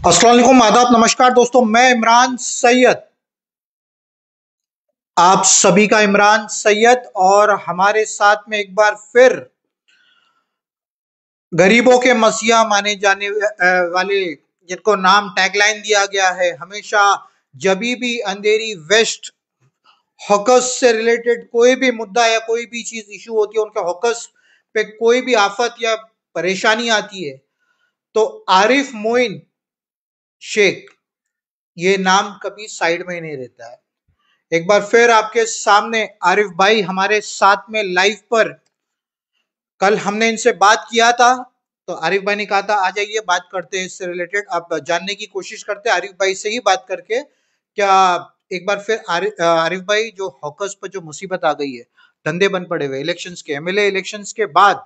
अस्सलाम वालेकुम, आदाब, नमस्कार दोस्तों। मैं इमरान सैयद, आप सभी का इमरान सैयद। और हमारे साथ में एक बार फिर गरीबों के मसीहा माने जाने वाले, जिनको नाम टैगलाइन दिया गया है हमेशा, जबी भी अंधेरी वेस्ट हॉकर्स से रिलेटेड कोई भी मुद्दा या कोई भी चीज इशू होती है, उनके हॉकर्स पे कोई भी आफत या परेशानी आती है, तो आरिफ मोइन शेख, ये नाम कभी साइड में ही नहीं रहता है। एक बार फिर आपके सामने आरिफ भाई हमारे साथ में लाइव पर। कल हमने इनसे बात किया था, तो आरिफ भाई ने कहा था आ जाइए बात करते हैं इससे रिलेटेड। अब जानने की कोशिश करते हैं आरिफ भाई से ही बात करके, क्या एक बार फिर आरिफ भाई, जो हॉकर्स पर जो मुसीबत आ गई है, धंधे बंद पड़े हुए इलेक्शंस के, एमएलए इलेक्शंस के बाद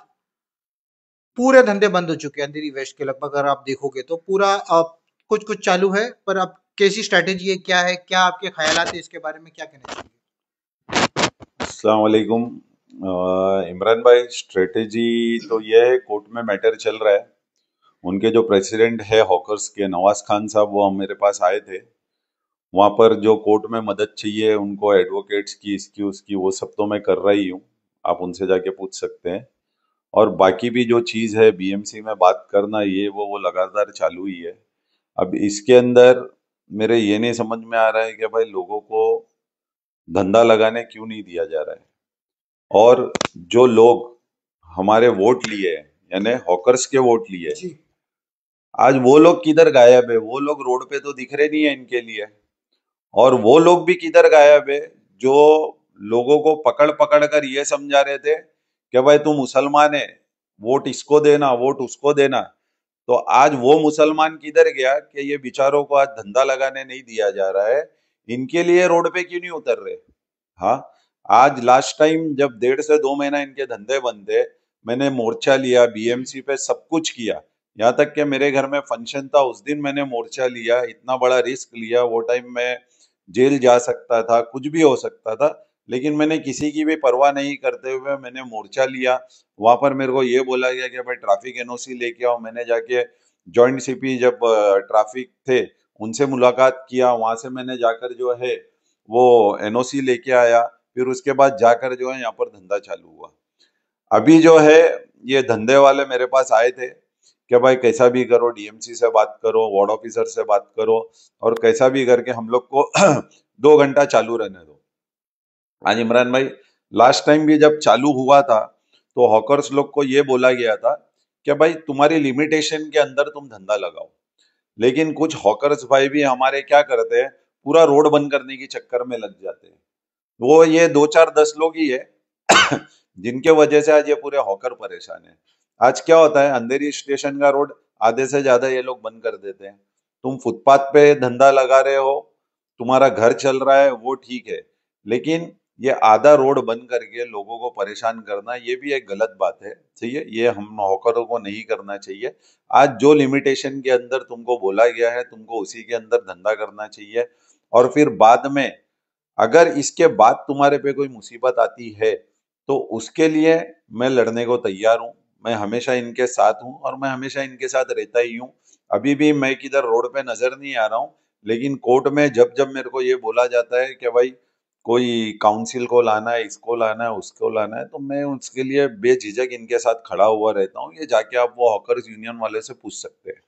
पूरे धंधे बंद हो चुके हैं अंधेरी वेस्ट के लगभग। अगर आप देखोगे तो पूरा कुछ कुछ चालू है, पर अब कैसी स्ट्रैटेजी है, क्या है, क्या आपके ख्यालात है इसके बारे में, क्या कहना चाहिए? अस्सलाम वालेकुम। इमरान भाई, स्ट्रेटेजी तो ये है, कोर्ट में मैटर चल रहा है। उनके जो प्रेसिडेंट है हॉकर्स के, नवाज खान साहब, वो हम मेरे पास आए थे। वहाँ पर जो कोर्ट में मदद चाहिए उनको, एडवोकेट्स की, इसकी उसकी, वो सब तो मैं कर रही हूँ। आप उनसे जाके पूछ सकते हैं। और बाकी भी जो चीज़ है, बीएमसी में बात करना, ये वो लगातार चालू ही है। अब इसके अंदर मेरे ये नहीं समझ में आ रहा है कि भाई लोगों को धंधा लगाने क्यों नहीं दिया जा रहा है। और जो लोग हमारे वोट लिए हैं, यानी हॉकर्स के वोट लिए हैं, जी। आज वो लोग किधर गायब है? वो लोग रोड पे तो दिख रहे नहीं है इनके लिए। और वो लोग भी किधर गायब है जो लोगों को पकड़ पकड़ कर ये समझा रहे थे कि भाई तू मुसलमान है, वोट इसको देना, वोट उसको देना। तो आज वो मुसलमान किधर गया कि ये बेचारों को आज धंधा लगाने नहीं दिया जा रहा है? इनके लिए रोड पे क्यों नहीं उतर रहे? हाँ, आज लास्ट टाइम जब 1.5 से 2 महीना इनके धंधे बंद थे, मैंने मोर्चा लिया, बीएमसी पे सब कुछ किया। यहाँ तक कि मेरे घर में फंक्शन था, उस दिन मैंने मोर्चा लिया, इतना बड़ा रिस्क लिया। वो टाइम में जेल जा सकता था, कुछ भी हो सकता था, लेकिन मैंने किसी की भी परवाह नहीं करते हुए मैंने मोर्चा लिया। वहां पर मेरे को ये बोला गया कि भाई ट्रैफिक एनओसी लेके आओ। मैंने जाके जॉइंट सीपी जब ट्रैफिक थे, उनसे मुलाकात किया। वहां से मैंने जाकर जो है वो एनओसी लेके आया। फिर उसके बाद जाकर जो है यहाँ पर धंधा चालू हुआ। अभी जो है ये धंधे वाले मेरे पास आए थे कि भाई कैसा भी करो, डीएमसी से बात करो, वार्ड ऑफिसर से बात करो, और कैसा भी करके हम लोग को 2 घंटा चालू रहने दो। आज इमरान भाई, लास्ट टाइम भी जब चालू हुआ था तो हॉकर्स लोग को ये बोला गया था कि भाई तुम्हारी लिमिटेशन के अंदर तुम धंधा लगाओ। लेकिन कुछ हॉकर्स भाई भी हमारे क्या करते हैं, पूरा रोड बंद करने के चक्कर में लग जाते हैं। वो ये 2 4 10 लोग ही है जिनके वजह से आज ये पूरे हॉकर परेशान है। आज क्या होता है, अंधेरी स्टेशन का रोड आधे से ज्यादा ये लोग बंद कर देते हैं। तुम फुटपाथ पे धंधा लगा रहे हो, तुम्हारा घर चल रहा है, वो ठीक है, लेकिन ये आधा रोड बंद करके लोगों को परेशान करना, ये भी एक गलत बात है। सही है, ये हम हॉकरों को नहीं करना चाहिए। आज जो लिमिटेशन के अंदर तुमको बोला गया है, तुमको उसी के अंदर धंधा करना चाहिए। और फिर बाद में अगर इसके बाद तुम्हारे पे कोई मुसीबत आती है, तो उसके लिए मैं लड़ने को तैयार हूँ। मैं हमेशा इनके साथ हूँ और मैं हमेशा इनके साथ रहता ही हूँ। अभी भी मैं किधर रोड पे नजर नहीं आ रहा हूँ, लेकिन कोर्ट में जब जब मेरे को ये बोला जाता है कि भाई कोई काउंसिल को लाना है, इसको लाना है, उसको लाना है, तो मैं उसके लिए बेझिझक इनके साथ खड़ा हुआ रहता हूँ। ये जाके आप वो हॉकर्स यूनियन वाले से पूछ सकते हैं।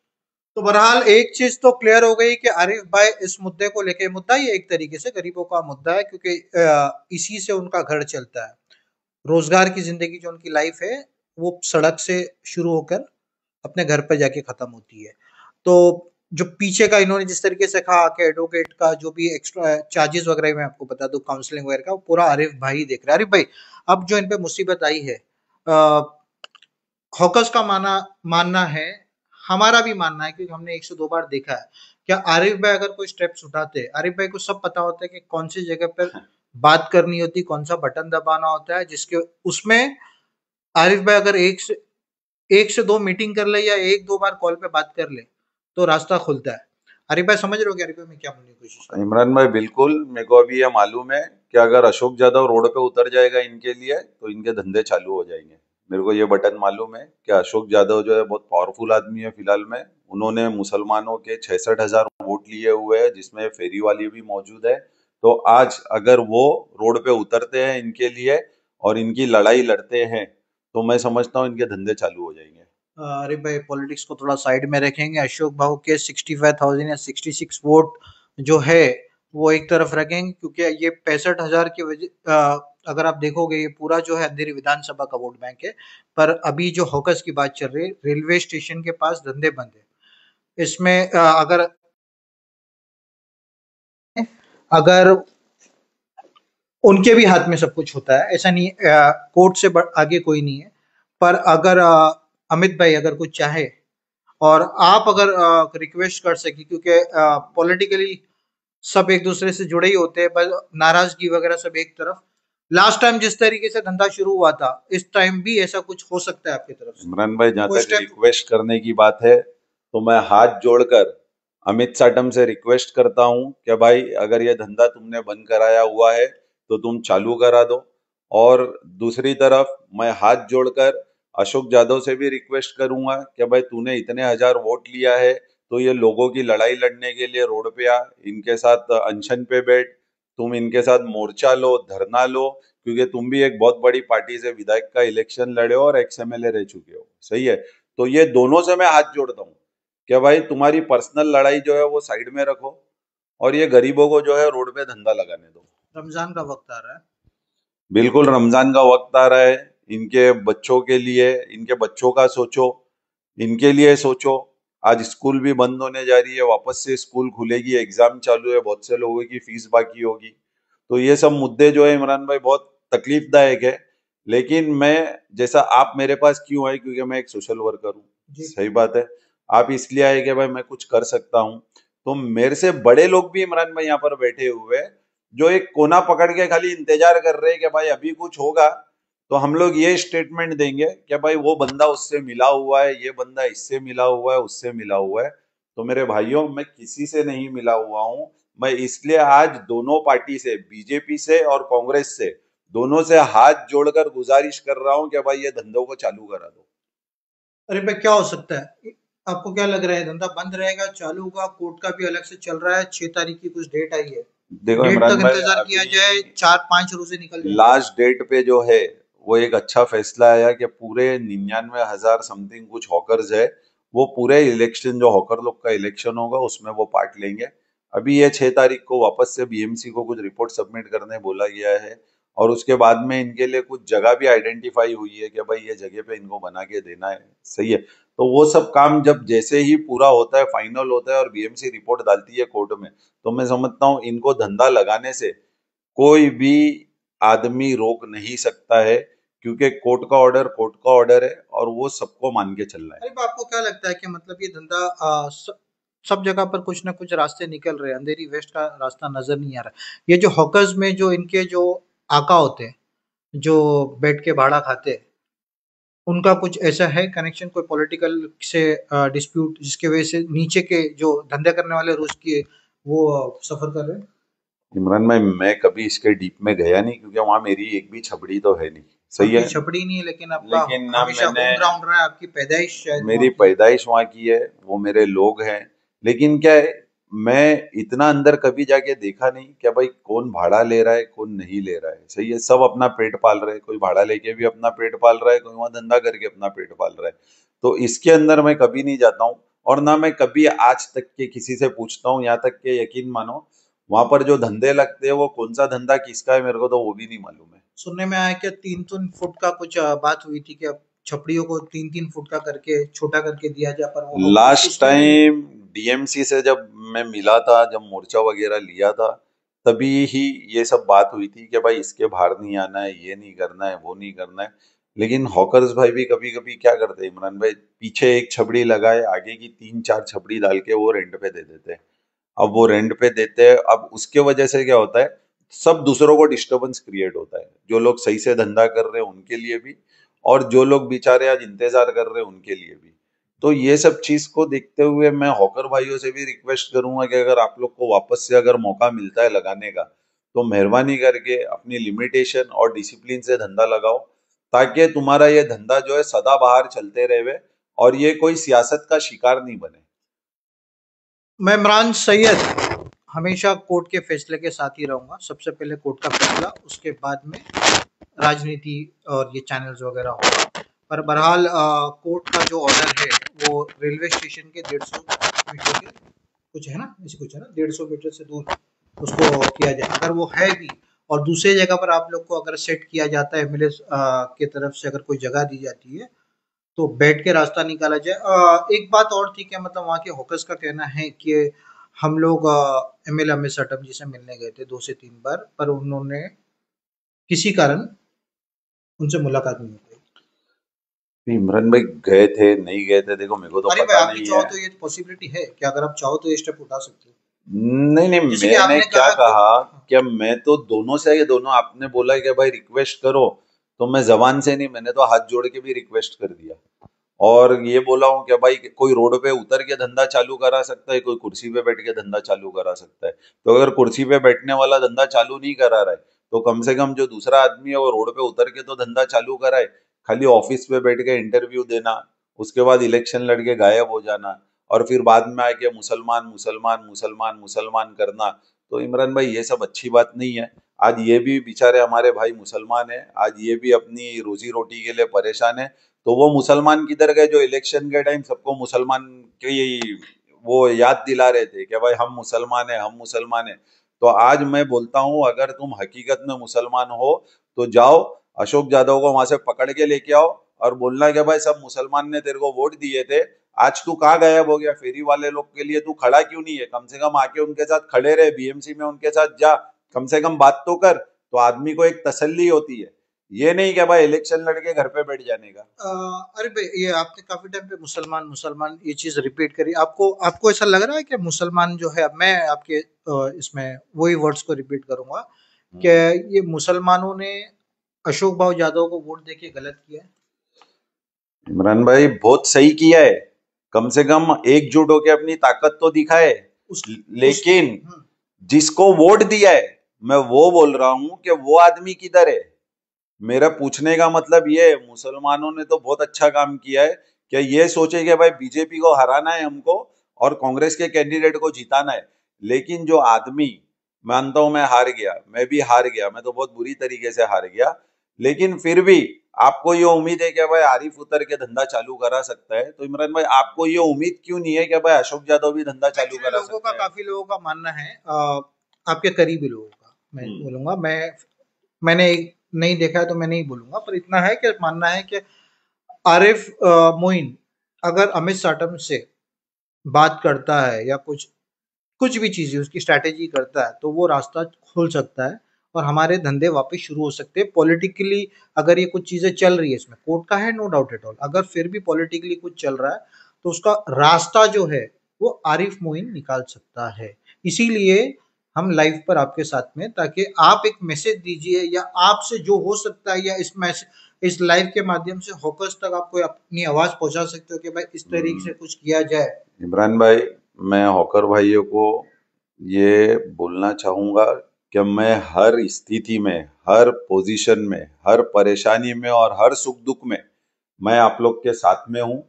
तो बहरहाल एक चीज तो क्लियर हो गई कि आरिफ भाई इस मुद्दे को लेके, मुद्दा ही एक तरीके से गरीबों का मुद्दा है, क्योंकि इसी से उनका घर चलता है। रोजगार की जिंदगी जो उनकी लाइफ है, वो सड़क से शुरू होकर अपने घर पर जाके खत्म होती है। तो जो पीछे का इन्होंने जिस तरीके से कहा कि एडवोकेट का जो भी एक्स्ट्रा चार्जेस वगैरह, मैं आपको बता दूं काउंसलिंग वगैरह का, वो पूरा आरिफ भाई देख रहे हैं। आरिफ भाई, अब जो इन पे मुसीबत आई है, हॉकर्स का मानना है, हमारा भी मानना है, क्योंकि हमने 102 बार देखा है। क्या आरिफ भाई अगर कोई स्टेप्स उठाते, आरिफ भाई को सब पता होता है कि कौन सी जगह पर बात करनी होती, कौन सा बटन दबाना होता है, जिसके उसमें आरिफ भाई अगर एक से दो मीटिंग कर ले या एक दो बार कॉल पे बात कर ले, तो रास्ता खुलता है। आरिफ भाई समझ रहे हो कि आरिफ भाई मैं क्या बोलने की कोशिश कर रहा हूँ? इमरान भाई, बिल्कुल मेरे को अभी ये मालूम है कि अगर अशोक यादव रोड पे उतर जाएगा इनके लिए, तो इनके धंधे चालू हो जाएंगे। मेरे को ये बटन मालूम है कि अशोक यादव जो है बहुत पावरफुल आदमी है फिलहाल में। उन्होंने मुसलमानों के 66,000 वोट लिए हुए हैं, जिसमें फेरी वाली भी मौजूद है। तो आज अगर वो रोड पे उतरते हैं इनके लिए और इनकी लड़ाई लड़ते हैं, तो मैं समझता हूँ इनके धंधे चालू हो जाएंगे। अरे भाई, पॉलिटिक्स को थोड़ा साइड में रखेंगे। अशोक भाऊ के 65,000 या 66 वोट जो है वो एक तरफ रखेंगे, क्योंकि ये 65,000 की वजह अगर आप देखोगे ये पूरा जो है अंधेरी विधानसभा का वोट बैंक है। पर अभी जो हॉकर्स की बात चल रही है, रेलवे स्टेशन के पास धंधे बंद है। इसमें अगर अगर उनके भी हाथ में सब कुछ होता है, ऐसा नहीं कोर्ट से आगे कोई नहीं है। पर अगर अमित भाई अगर कुछ चाहे और आप अगर रिक्वेस्ट कर सके, क्योंकि पॉलिटिकली सब एक दूसरे से जुड़े ही होते हैं, पर नाराजगी वगैरह सब एक तरफ। लास्ट टाइम जिस तरीके से धंधा शुरू हुआ था, इस टाइम भी ऐसा कुछ हो सकता है आपकी तरफ से? इमरान भाई, जहां कोई तक स्टेप? रिक्वेस्ट करने की बात है, तो मैं हाथ जोड़कर अमित साटम से रिक्वेस्ट करता हूं कि भाई अगर ये धंधा तुमने बंद कराया हुआ है तो तुम चालू करा दो। और दूसरी तरफ मैं हाथ जोड़कर अशोक यादव से भी रिक्वेस्ट करूंगा कि भाई तूने इतने हजार वोट लिया है, तो ये लोगों की लड़ाई लड़ने के लिए रोड पे आ, इनके साथ अनशन पे बैठ, तुम इनके साथ मोर्चा लो, धरना लो, क्योंकि तुम भी एक बहुत बड़ी पार्टी से विधायक का इलेक्शन लड़े हो और एक्स एमएलए रह चुके हो। सही है। तो ये दोनों से मैं हाथ जोड़ता हूँ कि भाई तुम्हारी पर्सनल लड़ाई जो है वो साइड में रखो और ये गरीबों को जो है रोड पे धंधा लगाने दो। रमजान का वक्त आ रहा है। बिल्कुल, रमजान का वक्त आ रहा है। इनके बच्चों के लिए, इनके बच्चों का सोचो, इनके लिए सोचो। आज स्कूल भी बंद होने जा रही है, वापस से स्कूल खुलेगी, एग्जाम चालू है, बहुत से लोगों की फीस बाकी होगी। तो ये सब मुद्दे जो है इमरान भाई बहुत तकलीफदायक है। लेकिन मैं, जैसा आप मेरे पास क्यों आए, क्योंकि मैं एक सोशल वर्कर हूँ। जी। सही बात है। आप इसलिए आए कि भाई मैं कुछ कर सकता हूँ। तो मेरे से बड़े लोग भी इमरान भाई यहाँ पर बैठे हुए हैं, जो एक कोना पकड़ के खाली इंतजार कर रहे हैं कि भाई अभी कुछ होगा तो हम लोग ये स्टेटमेंट देंगे कि भाई वो बंदा उससे मिला हुआ है, ये बंदा इससे मिला हुआ है, उससे मिला हुआ है। तो मेरे भाइयों, मैं किसी से नहीं मिला हुआ हूँ। मैं इसलिए आज दोनों पार्टी से, बीजेपी से और कांग्रेस से, दोनों से हाथ जोड़कर गुजारिश कर रहा हूँ कि भाई ये धंधों को चालू करा दो। अरे भाई, क्या हो सकता है? आपको क्या लग रहा है, धंधा बंद रहेगा, चालू होगा? कोर्ट का भी अलग से चल रहा है, 6 तारीख की कुछ डेट आई है। देखो डेट इमरान तक भाई, इंतजार किया अभी जाए, 4-5 रोजे निकल जाएंगे। लास्ट डेट पे जो है वो एक अच्छा फैसला आया कि पूरे 99,000 समथिंग कुछ हॉकर्स है, वो पूरे इलेक्शन, जो हॉकर लोग का इलेक्शन होगा उसमें वो पार्ट लेंगे। अभी ये 6 तारीख को वापस से बीएमसी को कुछ रिपोर्ट सबमिट करने बोला गया है। और उसके बाद में इनके लिए कुछ जगह भी आइडेंटिफाई हुई है कि भाई ये जगह पे इनको बना के देना है। सही है। तो वो सब काम जब जैसे ही पूरा होता है, फाइनल होता है और बीएमसी रिपोर्ट डालती है कोर्ट में, तो मैं समझता हूँ इनको धंधा लगाने से कोई भी आदमी रोक नहीं सकता है, क्योंकि कोर्ट का ऑर्डर है और वो सबको मान के चलना है। अरे भाई, आपको क्या लगता है कि मतलब ये धंधा सब जगह पर कुछ ना कुछ रास्ते निकल रहे हैं, अंधेरी वेस्ट का रास्ता नजर नहीं आ रहा। ये जो हॉकर्स में जो इनके जो आका होते हैं, जो बैठ के भाड़ा खाते हैं, उनका कुछ ऐसा है कनेक्शन, कोई पॉलिटिकल से डिस्प्यूट, जिसके वजह से नीचे के जो धंधे करने वाले रोज की वो सफर कर रहे हैं? इमरान भाई, मैं कभी इसके डीप में गया नहीं, क्योंकि वहां मेरी एक भी छपड़ी तो है नहीं। सही आपकी है। छपड़ी नहीं है, लेकिन आपका लेकिन ना हमेशा मैंने, होम ग्राउंड रहा है, आपकी पैदाइश शायद मेरी वहाँ की है। पैदाइश वहाँ की है, वो मेरे लोग हैं। लेकिन क्या है, मैं इतना अंदर कभी जाके देखा नहीं कि भाई कौन भाड़ा ले रहा है, कौन नहीं ले रहा है। सही है। सब अपना पेट पाल रहे हैं, कोई भाड़ा लेके भी अपना पेट पाल रहा है, कोई वहां धंधा करके अपना पेट पाल रहा है। तो इसके अंदर मैं कभी नहीं जाता हूँ, और ना मैं कभी आज तक के किसी से पूछता हूँ। यहाँ तक के यकीन मानो, वहां पर जो धंधे लगते हैं वो कौन सा धंधा किसका है, मेरे को तो वो भी नहीं मालूम है। सुनने में आया कि 3-3 फुट का कुछ बात हुई थी कि अब छपड़ियों को 3-3 फुट का करके छोटा करके दिया जाए, पर वो लास्ट उसमें भी टाइम डीएमसी से जब मैं मिला था, जब मोर्चा वगैरह लिया था, तभी ही ये सब बात हुई थी कि भाई इसके बाहर नहीं आना है, ये नहीं करना है, वो नहीं करना है। लेकिन हॉकर्स भाई भी कभी कभी क्या करते हैं इमरान भाई, पीछे एक छबड़ी लगाए, आगे की 3-4 छबड़ी डाल के वो रेंट पे दे देते हैं। अब वो रेंट पे देते हैं, अब उसके वजह से क्या होता है, सब दूसरों को डिस्टरबेंस क्रिएट होता है, जो लोग सही से धंधा कर रहे हैं उनके लिए भी, और जो लोग बेचारे आज इंतजार कर रहे हैं उनके लिए भी। तो ये सब चीज को देखते हुए मैं हॉकर भाइयों से भी रिक्वेस्ट करूंगा कि अगर आप लोग को वापस से अगर मौका मिलता है लगाने का, तो मेहरबानी करके अपनी लिमिटेशन और डिसिप्लिन से धंधा लगाओ, ताकि तुम्हारा ये धंधा जो है सदाबहार चलते रहे और ये कोई सियासत का शिकार नहीं बने। मैं इमरान सैयद हमेशा कोर्ट के फैसले के साथ ही रहूंगा। सबसे पहले कोर्ट का फैसला, उसके बाद में राजनीति और ये चैनल्स वगैरह होगा। पर बहरहाल कोर्ट का जो ऑर्डर है वो रेलवे स्टेशन के 150 मीटर के कुछ है ना, ऐसी कुछ है ना, 150 मीटर से दूर उसको किया जाए। अगर वो है भी और दूसरी जगह पर आप लोग को अगर सेट किया जाता है एमएलए की तरफ से, अगर कोई जगह दी जाती है तो बैठ के रास्ता निकाला जाए। एक बात और थी क्या, मतलब वहाँ के हॉकर्स का कहना है कि हम लोग एमएलए अमित साटम जी से मिलने गए थे 2 से 3 बार, पर उन्होंने किसी कारण उनसे मुलाकात नहीं हो पाई। इमरान भाई गए थे नहीं गए थे, देखो मेरे को तो अरे भाई, पता आपकी नहीं चाहो है। तो ये पॉसिबिलिटी है कि अगर आप चाहो तो ये स्टेप उठा सकते हो। नहीं नहीं, जैसे कि मैंने आपने क्या कहा कि कहा, हाँ, क्या मैं तो दोनों से, ये दोनों आपने बोला कि भाई रिक्वेस्ट करो, तो मैं जबान से नहीं, मैंने तो हाथ जोड़ के भी रिक्वेस्ट कर दिया। और ये बोला हूँ कि भाई कोई रोड पे उतर के धंधा चालू करा सकता है, कोई कुर्सी पे बैठ के धंधा चालू करा सकता है। तो अगर कुर्सी पे बैठने वाला धंधा चालू नहीं करा रहा है, तो कम से कम जो दूसरा आदमी है वो रोड पे उतर के तो धंधा चालू कराए। खाली ऑफिस पे बैठ के इंटरव्यू देना, उसके बाद इलेक्शन लड़के गायब हो जाना, और फिर बाद में आके मुसलमान मुसलमान मुसलमान मुसलमान करना, तो इमरान भाई ये सब अच्छी बात नहीं है। आज ये भी बेचारे हमारे भाई मुसलमान है, आज ये भी अपनी रोजी रोटी के लिए परेशान है। तो वो मुसलमान किधर गए जो इलेक्शन के टाइम सबको मुसलमान की वो याद दिला रहे थे कि भाई हम मुसलमान हैं, हम मुसलमान हैं। तो आज मैं बोलता हूँ, अगर तुम हकीकत में मुसलमान हो तो जाओ, अशोक यादव को वहां से पकड़ के लेके आओ और बोलना कि भाई सब मुसलमान ने तेरे को वोट दिए थे, आज तू कहाँ गायब हो गया? फेरी वाले लोग के लिए तू खड़ा क्यों नहीं है? कम से कम आके उनके साथ खड़े रहे, बीएमसी में उनके साथ जा, कम से कम बात तो कर, तो आदमी को एक तसल्ली होती है। ये नहीं कि भाई इलेक्शन लड़के घर पे बैठ जाने का। अरे भाई, ये आपने काफी टाइम पे मुसलमान मुसलमान ये चीज रिपीट करी। आपको आपको ऐसा लग रहा है कि मुसलमान जो है, अब मैं आपके इसमें वही वर्ड्स को रिपीट करूंगा कि ये मुसलमानों ने अशोक भाऊ यादव को वोट देके गलत किया है। इमरान भाई बहुत सही किया है, कम से कम एकजुट होके अपनी ताकत तो दिखाए। उस उस लेकिन हम्म, जिसको वोट दिया है, मैं वो बोल रहा हूं कि वो आदमी किधर है। मेरा पूछने का मतलब ये है, मुसलमानों ने तो बहुत अच्छा काम किया है। क्या ये सोचे कि भाई बीजेपी को हराना है हमको और कांग्रेस के कैंडिडेट को जिताना है, लेकिन जो आदमी, मानता हूं मैं हार गया, मैं भी हार गया, मैं तो बहुत बुरी तरीके से हार गया, लेकिन फिर भी आपको ये उम्मीद है कि भाई आरिफ उतर के धंधा चालू करा सकता है, तो इमरान भाई आपको ये उम्मीद क्यों नहीं है कि भाई अशोक यादव भी धंधा चालू एक्चुअली करा लोगों का, सकता है? काफी लोगों का मानना है, आपके करीबी लोगों का मैं हम्म। बोलूंगा, मैंने नहीं देखा है तो मैं नहीं बोलूंगा, पर इतना है कि मानना है कि आरिफ मोइन अगर अमित साटम से बात करता है या कुछ कुछ भी चीजें उसकी स्ट्रैटेजी करता है तो वो रास्ता खुल सकता है और हमारे धंधे वापस शुरू हो सकते हैं पॉलिटिकली। अगर ये कुछ चीजें चल रही है, इसमें कोर्ट का है नो डाउट एट ऑल, अगर फिर भी पॉलिटिकली कुछ चल रहा है तो उसका रास्ता जो है वो आरिफ मोइन निकाल सकता है। इसीलिए हम लाइव पर आपके साथ में, ताकि आप एक मैसेज दीजिए या आपसे जो हो सकता है, या इस मैसेज इस लाइव के माध्यम से हॉकर्स तक आप कोई अपनी आवाज पहुंचा सकते हो कि भाई इस तरीके से कुछ किया जाए। इमरान भाई, मैं हॉकर भाइयों को ये बोलना चाहूंगा कि मैं हर स्थिति में, हर पोजीशन में, हर परेशानी में और हर सुख दुख में मैं आप लोग के साथ में हूँ।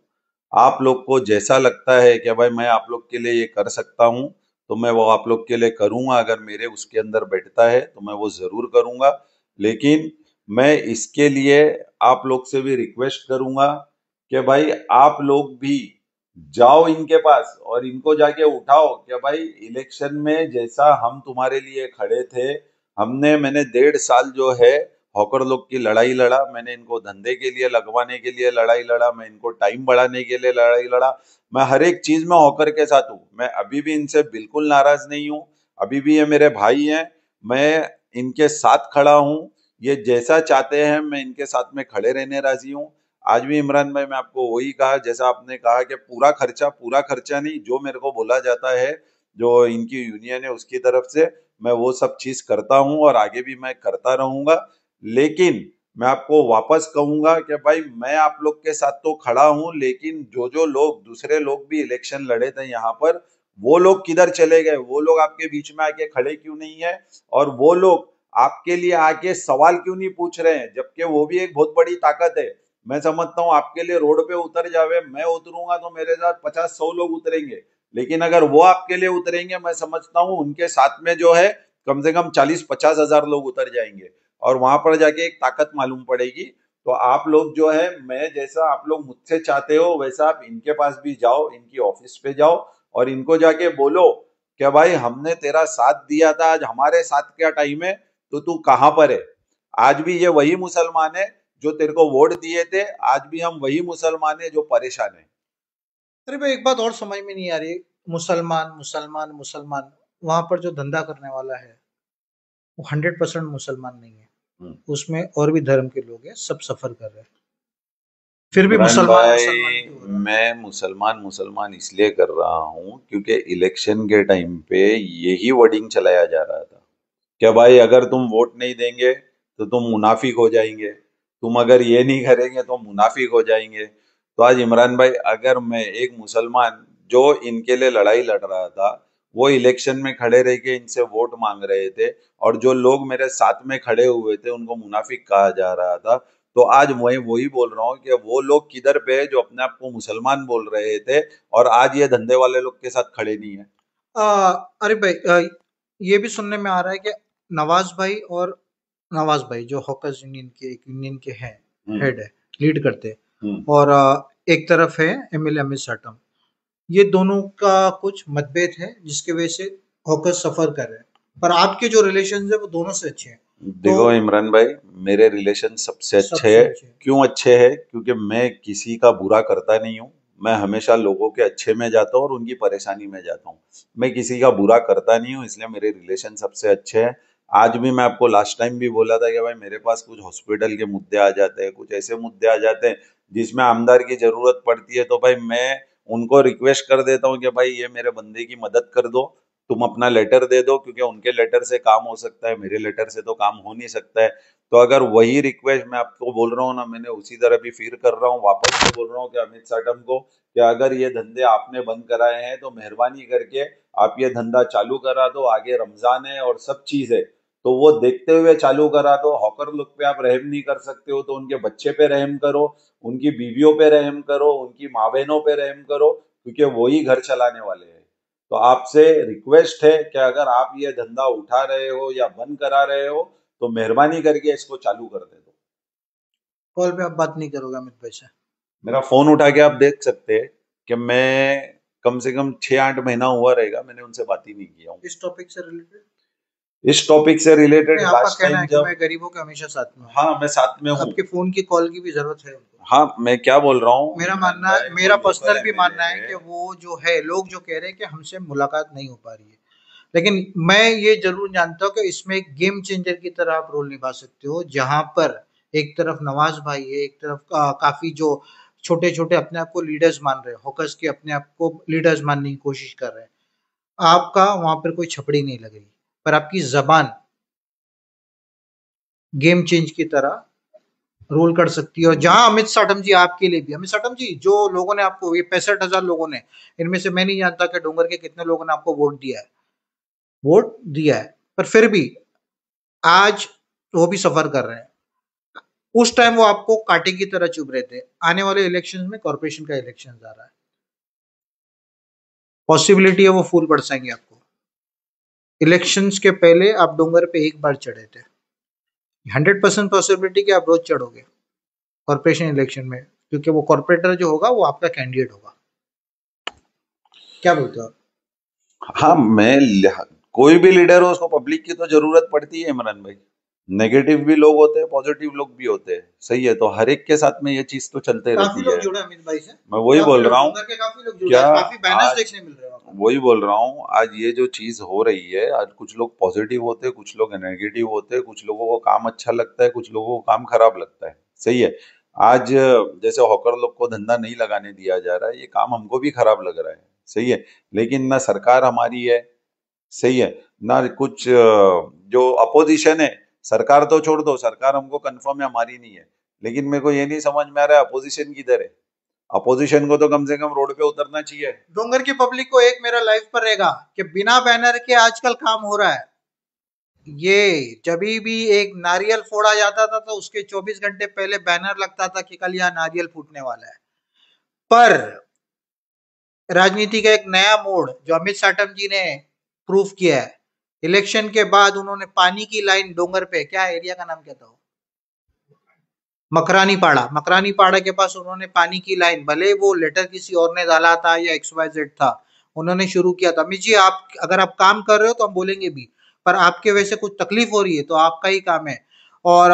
आप लोग को जैसा लगता है कि भाई मैं आप लोग के लिए ये कर सकता हूँ, तो मैं वो आप लोग के लिए करूंगा। अगर मेरे उसके अंदर बैठता है तो मैं वो जरूर करूंगा। लेकिन मैं इसके लिए आप लोग से भी रिक्वेस्ट करूंगा कि भाई आप लोग भी जाओ इनके पास और इनको जाके उठाओ कि भाई इलेक्शन में जैसा हम तुम्हारे लिए खड़े थे, मैंने 1.5 साल जो है हॉकर लोग की लड़ाई लड़ा, मैंने इनको धंधे के लिए लगवाने के लिए लड़ाई लड़ा, मैं इनको टाइम बढ़ाने के लिए लड़ाई लड़ा, मैं हर एक चीज में हॉकर के साथ हूँ। मैं अभी भी इनसे बिल्कुल नाराज नहीं हूँ, अभी भी ये मेरे भाई हैं, मैं इनके साथ खड़ा हूँ। ये जैसा चाहते हैं मैं इनके साथ में खड़े रहने राजी हूँ। आज भी इमरान भाई मैं आपको वही कहा, जैसा आपने कहा कि पूरा खर्चा नहीं, जो मेरे को बोला जाता है, जो इनकी यूनियन है उसकी तरफ से, मैं वो सब चीज करता हूँ और आगे भी मैं करता रहूंगा। लेकिन मैं आपको वापस कहूंगा कि भाई मैं आप लोग के साथ तो खड़ा हूं, लेकिन जो जो लोग, दूसरे लोग भी इलेक्शन लड़े थे यहाँ पर, वो लोग किधर चले गए? वो लोग आपके बीच में आके खड़े क्यों नहीं है? और वो लोग आपके लिए आके सवाल क्यों नहीं पूछ रहे हैं, जबकि वो भी एक बहुत बड़ी ताकत है। मैं समझता हूँ आपके लिए रोड पे उतर जावे, मैं उतरूंगा तो मेरे साथ 50-100 लोग उतरेंगे, लेकिन अगर वो आपके लिए उतरेंगे, मैं समझता हूँ उनके साथ में जो है कम से कम 40-50 हजार लोग उतर जाएंगे, और वहां पर जाके एक ताकत मालूम पड़ेगी। तो आप लोग जो है, मैं जैसा आप लोग मुझसे चाहते हो वैसा आप इनके पास भी जाओ, इनकी ऑफिस पे जाओ और इनको जाके बोलो कि भाई हमने तेरा साथ दिया था, आज हमारे साथ क्या टाइम है, तो तू कहां पर है। आज भी ये वही मुसलमान है जो तेरे को वोट दिए थे, आज भी हम वही मुसलमान है जो परेशान है। अरे भाई एक बात और समझ में नहीं आ रही, मुसलमान मुसलमान मुसलमान, वहां पर जो धंधा करने वाला है वो 100% मुसलमान नहीं है, हम्म। उसमें और भी धर्म के लोग हैं, सब सफर कर रहे हैं, फिर भी इमरान मुसलमान मुसलमान भाई, क्यों हो रहा है? मैं मुसलमान मुसलमान इसलिए कर रहा हूँ क्योंकि इलेक्शन के टाइम पे यही वर्डिंग चलाया जा रहा था क्या भाई अगर तुम वोट नहीं देंगे तो तुम मुनाफिक हो जाएंगे, तुम अगर ये नहीं करेंगे तो मुनाफिक हो जाएंगे। तो आज इमरान भाई, अगर मैं एक मुसलमान जो इनके लिए लड़ाई लड़ रहा था, वो इलेक्शन में खड़े रह के इनसे वोट मांग रहे थे, और जो लोग मेरे साथ में खड़े हुए थे उनको मुनाफिक कहा जा रहा था, तो आज मैं वही बोल रहा हूँ कि वो लोग किधर पे है जो अपने आप को मुसलमान बोल रहे थे और आज ये धंधे वाले लोग के साथ खड़े नहीं है। अरे भाई ये भी सुनने में आ रहा है कि नवाज भाई और नवाज भाई जो हॉकर्स यूनियन के एक यूनियन के हैं, हम्म। हेड है, लीड करते हैं, हम्म। और एक तरफ है एमएलए अमित साटम, ये दोनों का कुछ मतभेद है जिसकी वजह से हॉकर्स सफर कर रहे हैं, पर आपके जो रिलेशन है वो दोनों से अच्छे हैं, तो देखो इमरान भाई, मेरे रिलेशन सबसे अच्छे सबसे है। अच्छे हैं। क्यों अच्छे है? क्योंकि मैं किसी का बुरा करता नहीं हूँ, मैं हमेशा लोगों के अच्छे में जाता हूँ और उनकी परेशानी में जाता हूँ। मैं किसी का बुरा करता नहीं हूँ, इसलिए मेरे रिलेशन सबसे अच्छे हैं। आज भी मैं आपको लास्ट टाइम भी बोला था कि भाई मेरे पास कुछ हॉस्पिटल के मुद्दे आ जाते हैं, कुछ ऐसे मुद्दे आ जाते हैं जिसमें आमदार की जरूरत पड़ती है, तो भाई मैं उनको रिक्वेस्ट कर देता हूँ कि भाई ये मेरे बंदे की मदद कर दो, तुम अपना लेटर दे दो, क्योंकि उनके लेटर से काम हो सकता है, मेरे लेटर से तो काम हो नहीं सकता है। तो अगर वही रिक्वेस्ट मैं आपको बोल रहा हूँ ना, मैंने उसी तरह भी फिर कर रहा हूँ, वापस से बोल रहा हूँ कि अमित साटम को कि अगर ये धंधे आपने बंद कराए हैं तो मेहरबानी करके आप ये धंधा चालू करा दो, आगे रमजान है और सब चीज है, तो वो देखते हुए चालू करा दो। हॉकर लोग पे आप रहम नहीं कर सकते हो तो उनके बच्चे पे रहम करो, उनकी बीवियों पे रहम करो, उनकी माँ बहनों पे रहम करो, क्योंकि वही घर चलाने वाले हैं। तो आपसे रिक्वेस्ट है कि अगर आप ये धंधा उठा रहे हो या बंद करा रहे हो तो मेहरबानी करके इसको चालू कर दे दो। कॉल पे आप बात नहीं करोगे अमित भाई से? मेरा फोन उठा के आप देख सकते हैं कि मैं कम से कम 6-8 महीना हुआ रहेगा मैंने उनसे बात ही नहीं किया हूँ इस टॉपिक से रिलेटेड? इस टॉपिक से नहीं, रिलेटेड। आपका लास्ट कहना टाइम है कि जब, मैं गरीबों के हमेशा साथ में हूँ, हाँ मैं साथ में हूँ। आपके फोन की कॉल की भी जरूरत है उनको? हाँ, मैं क्या बोल रहा हूँ मेरा इमरान मानना, भाई, वो मेरा लोकल पर्सनल भी एमएलए मानना है है। कि वो जो है, लोग जो कह रहे हैं कि हमसे मुलाकात नहीं हो पा रही है, लेकिन मैं ये जरूर जानता हूँ कि इसमें एक गेम चेंजर की तरह आप रोल निभा सकते हो, जहां पर एक तरफ नवाज भाई है, एक तरफ काफी जो छोटे छोटे अपने आप को लीडर्स मान रहे हैं, हॉकर्स के अपने आप को लीडर्स मानने की कोशिश कर रहे हैं, आपका वहां पर कोई छपड़ी नहीं लग रही, पर आपकी जबान गेम चेंज की तरह रोल कर सकती है। और जहां अमित साटम जी आपके लिए भी, अमित साटम जी जो लोगों ने आपको, ये 65,000 लोगों ने, इनमें से मैं नहीं जानता कि डोंगर के कितने लोगों ने आपको वोट दिया है, पर फिर भी आज वो भी सफर कर रहे हैं, उस टाइम वो आपको कांटे की तरह चुभ रहे थे, आने वाले इलेक्शन में कॉर्पोरेशन का इलेक्शन आ रहा है, पॉसिबिलिटी है वो फूल बरसाएंगे आपको, इलेक्शंस के पहले आप डोंगर पे एक बार चढ़े थे, 100% पॉसिबिलिटी कि आप रोज चढ़ोगे कॉर्पोरेशन इलेक्शन में, क्योंकि वो कॉर्पोरेटर जो होगा वो आपका कैंडिडेट होगा। क्या बोलते हो आप? हाँ, कोई भी लीडर हो उसको पब्लिक की तो जरूरत पड़ती है इमरान भाई। नेगेटिव भी लोग होते हैं, पॉजिटिव लोग भी होते हैं, सही है, तो हर एक के साथ में ये चीज तो चलते काफी रहती लोग है। जुड़े अमित भाई से, मैं वही काफी बोल लोग रहा हूँ, डोंगर के, काफी लोग जुड़े क्या हैं, काफी बैनर्स आज, देखने मिल रहे हैं वहाँ पर। वही बोल रहा हूँ, आज ये जो चीज हो रही है, आज कुछ लोग पॉजिटिव होते हैं, कुछ लोग नेगेटिव होते हैं, कुछ लोगों को काम अच्छा लगता है, कुछ लोगों को काम खराब लगता है, सही है। आज जैसे हॉकर लोग को धंधा नहीं लगाने दिया जा रहा है, ये काम हमको भी खराब लग रहा है, सही है, लेकिन ना सरकार हमारी है, सही है, ना कुछ जो अपोजिशन है, सरकार तो छोड़ दो, सरकार हमको कंफर्म है हमारी नहीं है, लेकिन मेरे को ये नहीं समझ में आ रहा है अपोजिशन किधर है। अपोजिशन को तो कम से कम रोड पे उतरना चाहिए। डोंगर की पब्लिक को एक मेरा लाइफ पर रहेगा कि बिना बैनर के आजकल काम हो रहा है, ये जभी भी एक नारियल फोड़ा जाता था तो उसके 24 घंटे पहले बैनर लगता था कि कल यहाँ नारियल फूटने वाला है। पर राजनीति का एक नया मोड़ जो अमित साटम जी ने प्रूफ किया है, इलेक्शन के बाद उन्होंने पानी की लाइन डोंगर पे, क्या एरिया का नाम क्या था वो, मकरानी पाड़ा के पास उन्होंने पानी की लाइन, भले वो लेटर किसी और ने डाला था या XYZ था, उन्होंने शुरू किया था। अमित जी, आप अगर आप काम कर रहे हो तो हम बोलेंगे भी, पर आपके वजह से कुछ तकलीफ हो रही है तो आपका ही काम है। और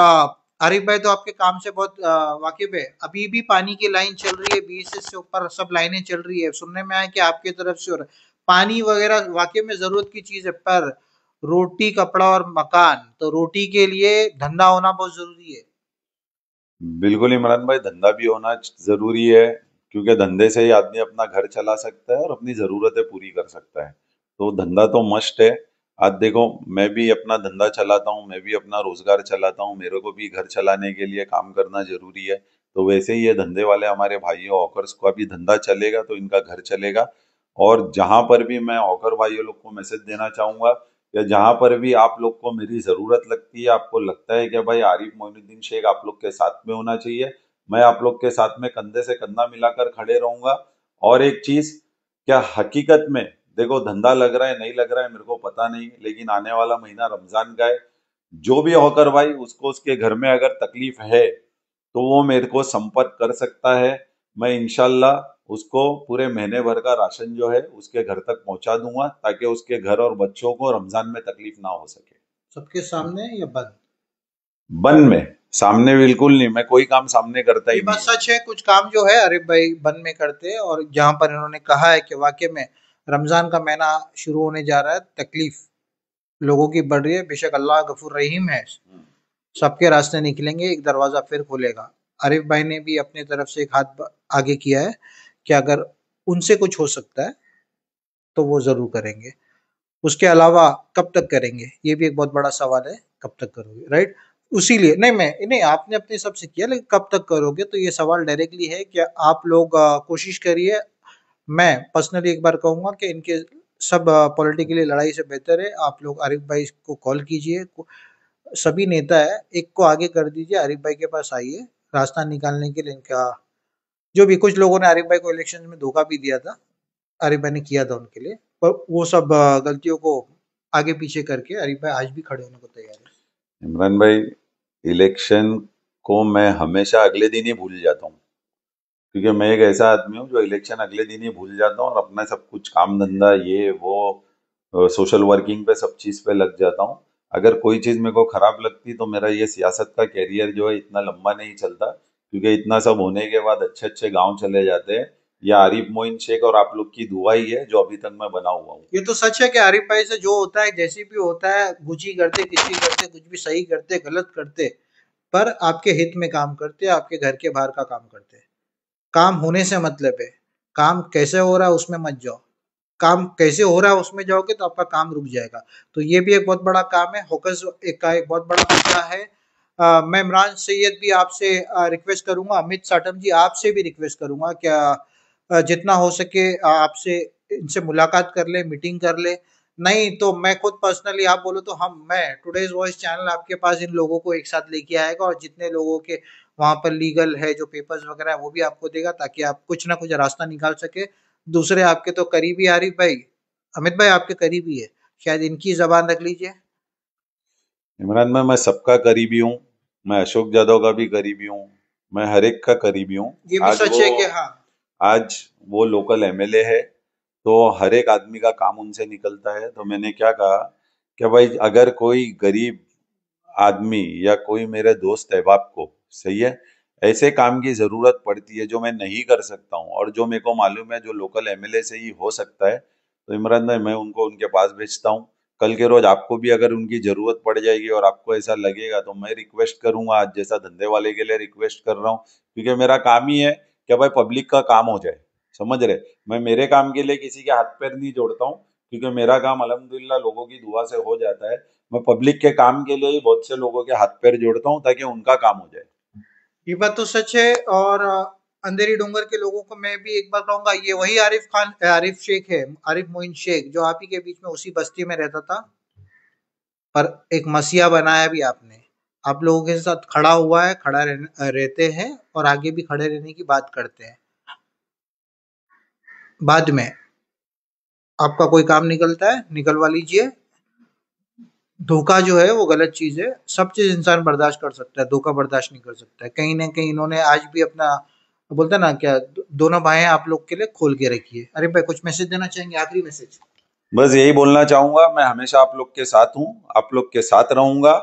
आरिफ भाई तो आपके काम से बहुत वाकिफ है। अभी भी पानी की लाइन चल रही है, BSS से ऊपर सब लाइनें चल रही है। सुनने में आया कि आपकी तरफ से हो रहा है। पानी वगैरह वाकई में जरूरत की चीज है, पर रोटी कपड़ा और मकान, तो रोटी के लिए धंधा होना बहुत जरूरी है। बिल्कुल इमरान भाई, धंधा भी होना जरूरी है, क्योंकि धंधे से ही आदमी अपना घर चला सकता है और अपनी जरूरतें पूरी कर सकता है। तो धंधा तो मस्ट है। आज देखो, मैं भी अपना धंधा चलाता हूँ, मैं भी अपना रोजगार चलाता हूँ, मेरे को भी घर चलाने के लिए काम करना जरूरी है। तो वैसे ही ये धंधे वाले हमारे भाइयों हॉकर्स का भी धंधा चलेगा तो इनका घर चलेगा। और जहां पर भी मैं हॉकर भाइयों लोग को मैसेज देना चाहूंगा, या जहां पर भी आप लोग को मेरी जरूरत लगती है, आपको लगता है कि भाई आरिफ मोइनुद्दीन शेख आप लोग के साथ में होना चाहिए, मैं आप लोग के साथ में कंधे से कंधा मिलाकर खड़े रहूंगा। और एक चीज, क्या हकीकत में, देखो धंधा लग रहा है नहीं लग रहा है मेरे को पता नहीं, लेकिन आने वाला महीना रमजान का है। जो भी होकर भाई उसको उसके घर में अगर तकलीफ है तो वो मेरे को संपर्क कर सकता है। मैं इंशाल्लाह उसको पूरे महीने भर का राशन जो है उसके घर तक पहुंचा दूंगा, ताकि उसके घर और बच्चों को रमजान में तकलीफ ना हो सके। सबके सामने या बंद? बन में, सामने बिल्कुल नहीं, मैं कोई काम सामने करता ये ही बात नहीं हूँ। सच है, कुछ काम जो है आरिफ भाई बंद में करते हैं, और जहां पर इन्होंने कहा है कि वाकई में रमजान का महीना शुरू होने जा रहा है, तकलीफ लोगों की बढ़ रही है, बेशक अल्लाह गफूर रहीम है, सबके रास्ते निकलेंगे, एक दरवाजा फिर खुलेगा। आरिफ भाई ने भी अपनी तरफ से एक हाथ आगे किया है कि अगर उनसे कुछ हो सकता है तो वो जरूर करेंगे। उसके अलावा कब तक करेंगे, ये भी एक बहुत बड़ा सवाल है, कब तक करोगे, राइट? उसी लिए नहीं, मैं नहीं, आपने अपने हिसाब से किया, लेकिन कब तक करोगे, तो ये सवाल डायरेक्टली है कि आप लोग कोशिश करिए। मैं पर्सनली एक बार कहूंगा कि इनके सब पॉलिटिकली लड़ाई से बेहतर है आप लोग आरिफ भाई को कॉल कीजिए। सभी नेता है, एक को आगे कर दीजिए, आरिफ भाई के पास आइए, रास्ता निकालने के लिए इनका। जो भी कुछ लोगों ने आरिफ भाई को इलेक्शन में धोखा भी दिया था, आरिफ भाई ने किया था उनके लिए, पर वो सब गलतियों को आगे पीछे करके आरिफ भाई आज भी खड़े होने को तैयार है। इमरान भाई, इलेक्शन को मैं हमेशा अगले दिन ही भूल जाता हूँ, क्योंकि मैं एक ऐसा आदमी हूँ जो इलेक्शन अगले दिन ही भूल जाता हूँ और अपना सब कुछ काम धंधा ये वो सोशल वर्किंग पे सब चीज पे लग जाता हूँ। अगर कोई चीज मेरे को खराब लगती तो मेरा ये सियासत का कैरियर जो है इतना लंबा नहीं चलता, क्योंकि इतना सब होने के बाद अच्छे अच्छे गांव चले जाते हैं। ये आरिफ मोइन शेख और आप लोग की दुआ ही है जो अभी तक मैं बना हुआ हूँ। ये तो सच है कि आरिफ भाई से जो होता है, जैसे भी होता है, कुछ ही करते, किसी करते, कुछ भी सही करते गलत करते, पर आपके हित में काम करते, आपके घर के बाहर का काम करते। काम होने से मतलब है, काम कैसे हो रहा है उसमें मत जाओ। काम कैसे हो रहा है उसमें जाओगे तो आपका काम रुक जाएगा। तो ये भी एक बहुत बड़ा काम है, होकस एक का एक बहुत बड़ा मुद्दा है। मैं इमरान सैयद भी आपसे रिक्वेस्ट करूंगा, अमित साटम जी आपसे भी रिक्वेस्ट करूंगा, क्या जितना हो सके आपसे इनसे मुलाकात कर ले, मीटिंग कर ले। नहीं तो मैं खुद पर्सनली, आप बोलो तो मैं टुडेज वॉइस चैनल आपके पास इन लोगों को एक साथ लेके आएगा, और जितने लोगों के वहां पर लीगल है, जो पेपर्स वगैरह है, वो भी आपको देगा, ताकि आप कुछ ना कुछ रास्ता निकाल सके। दूसरे आपके तो करीबी आरिफ भाई, अमित भाई आपके करीबी है, शायद इनकी जबान रख लीजिए। इमरान भाई, मैं सबका करीबी हूँ, मैं अशोक यादव का भी करीबी हूँ, मैं हर एक का करीबी हूँ। ये भी आज सच वो है कि हाँ, आज वो लोकल एमएलए है, तो हर एक आदमी का काम उनसे निकलता है। तो मैंने क्या कहा कि भाई अगर कोई गरीब आदमी या कोई मेरे दोस्त अहबाब को, सही है, ऐसे काम की जरूरत पड़ती है जो मैं नहीं कर सकता हूँ और जो मेरे को मालूम है जो लोकल एमएलए से ही हो सकता है, तो इमरान भाई मैं उनको उनके पास भेजता हूँ। कल के रोज आपको भी अगर उनकी जरूरत पड़ जाएगी और आपको ऐसा लगेगा तो मैं रिक्वेस्ट करूंगा, आज जैसा धंधे वाले के लिए रिक्वेस्ट कर रहा हूँ, क्योंकि मेरा काम ही है कि भाई पब्लिक का काम हो जाए। समझ रहे? मैं मेरे काम के लिए किसी के हाथ पैर नहीं जोड़ता हूँ, क्योंकि मेरा काम अल्हम्दुलिल्लाह लोगों की दुआ से हो जाता है। मैं पब्लिक के काम के लिए ही बहुत से लोगों के हाथ पैर जोड़ता हूँ ताकि उनका काम हो जाए। ये बात तो सच है। और अंधेरी डोंगर के लोगों को मैं भी एक बार कहूंगा, ये वही आरिफ खान, आरिफ शेख है, आरिफ मोइन शेख, जो आप ही के बीच में उसी बस्ती में रहता था। पर एक मसीहा बनाया भी आपने। आप लोगों के साथ खड़ा हुआ है, खड़ा रहते हैं और आगे भी खड़े रहने की बात करते हैं। बाद में आपका कोई काम निकलता है, निकलवा लीजिए। धोखा जो है वो गलत चीज है। सब चीज इंसान बर्दाश्त कर सकता है, धोखा बर्दाश्त नहीं कर सकता है। कहीं ना कहीं इन्होंने आज भी अपना बोलते हैं ना क्या, दोनों बाहें आप लोग के लिए खोल के रखी है। अरे भाई, कुछ मैसेज देना चाहेंगे, आखिरी मैसेज? बस यही बोलना चाहूंगा, मैं हमेशा आप लोग के साथ हूँ, आप लोग के साथ रहूंगा।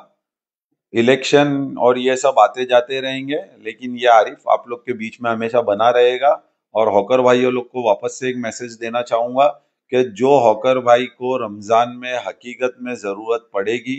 इलेक्शन और ये सब आते जाते रहेंगे, लेकिन ये आरिफ आप लोग के बीच में हमेशा बना रहेगा। और हॉकर भाइयों लोग को वापस से एक मैसेज देना चाहूंगा कि जो हॉकर भाई को रमजान में हकीकत में जरूरत पड़ेगी,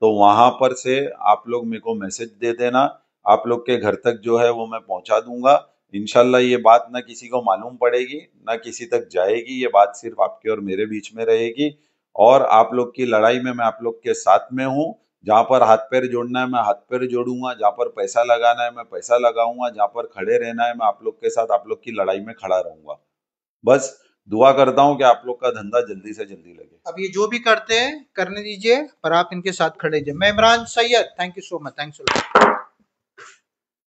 तो वहां पर से आप लोग मेरे को मैसेज दे देना। आप लोग के घर तक जो है वो मैं पहुंचा दूंगा। इंशाल्लाह ये बात ना किसी को मालूम पड़ेगी, ना किसी तक जाएगी। ये बात सिर्फ आपके और मेरे बीच में रहेगी। और आप लोग की लड़ाई में मैं आप लोग के साथ में हूँ। जहां पर हाथ पैर जोड़ना है मैं हाथ पैर जोड़ूंगा, जहां पर पैसा लगाना है मैं पैसा लगाऊंगा, जहां पर खड़े रहना है मैं आप लोग के साथ आप लोग की लड़ाई में खड़ा रहूंगा। बस दुआ करता हूँ कि आप लोग का धंधा जल्दी से जल्दी लगे। अब ये जो भी करते हैं करने दीजिए, पर आप इनके साथ खड़े रहिए। मैं Imran Syed, thank you so much, thanks a lot.